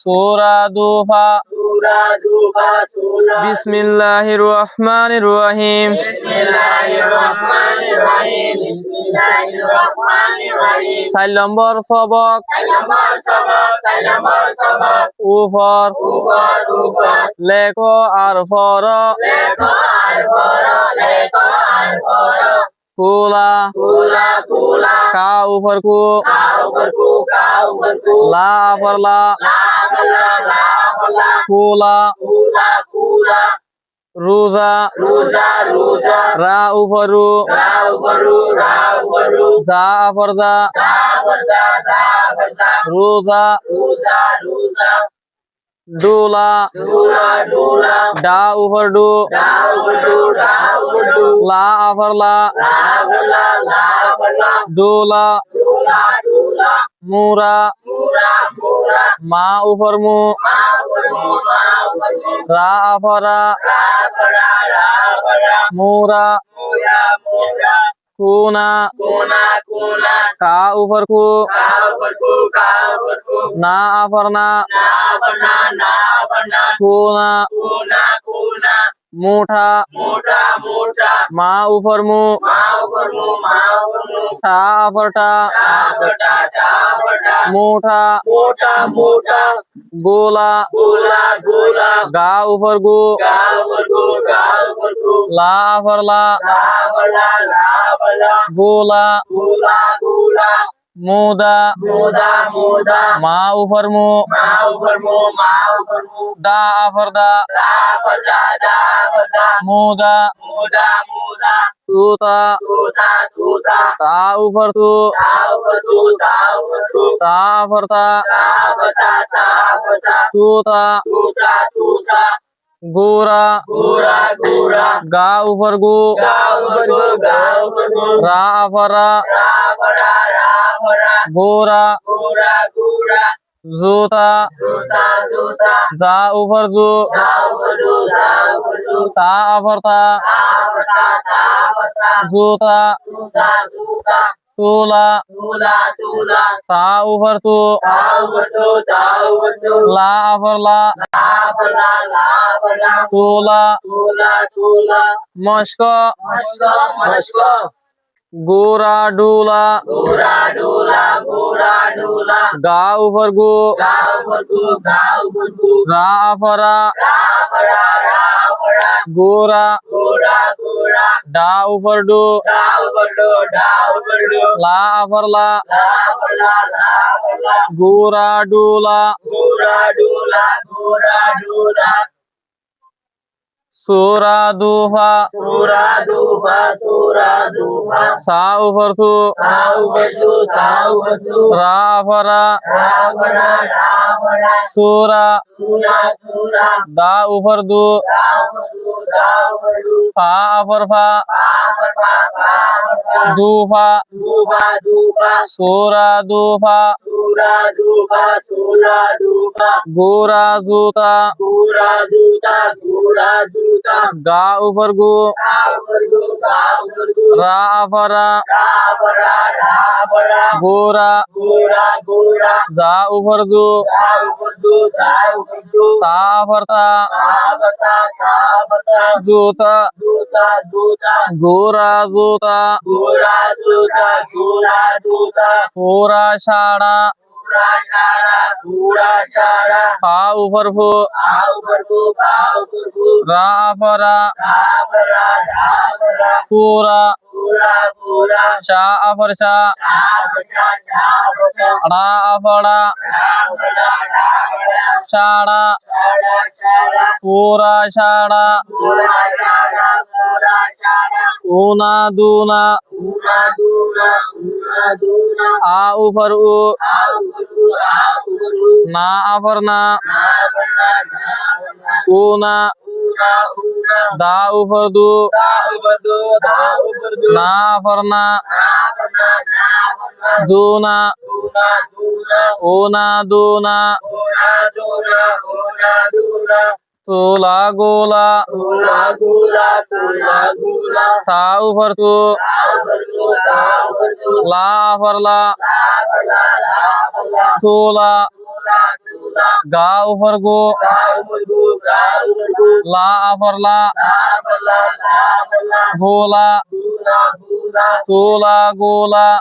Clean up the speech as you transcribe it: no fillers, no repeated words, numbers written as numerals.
সূরা দুহা বিসমিল্লাহির রহমানির রহিম চার নম্বর সবক উপর লেখ আর ফর কুলা কা উপর কু লা উপর লা কুলা রোজা রা উপর রু জা উপর জা রোজা ডুলা ডা উপর ডু লা উপর লা ডুলা মুরা মা উপর মু রা উপর রা মুরা কুনা কা উপর কু না উপর না কুনা মুঠা মা উপর মু ঠা উপর টা মুঠা গোলা গা উপর গু লা উপর লা গোলা মুদা মা উপর মু দা উপর দা মুদা তুতা তা উপর তু তা উপর তা তুতা গোরা গা উপর গু রা উপর রা গোরা জুতা জা উপর জু তা উপর তা জুতা তুলা তা উপর তু লা উপর লা তুলা মস্ক গোরা ডুলা গা উপর গু রা উপর রা গোরা ডা উপর ডু লা উপর লা গোরা ডুলা সূরা দুহা সা উপর তু রা উপর রা সূরা দা উপর দু ফা উপর ফা দুফা সূরা দুফা গোরা জুতা গা উপর গু রা উপর রা গোরা জা উপর জু তা উপর তা জুতা গোরা জুতা পুরা সাড়া পা উপর ফু রা উপর রা পুরা শা উপর শা রা উপর রা সাড়া পুরা সাড়া উনা দুনা আ উপর উ না উপর না উনা দা উপর দু না উপর না দুনা উনা দুনা তুলা গোলা তা উপর তু লা উপর লা তুলা ga over go, la over la, gola, tula gola,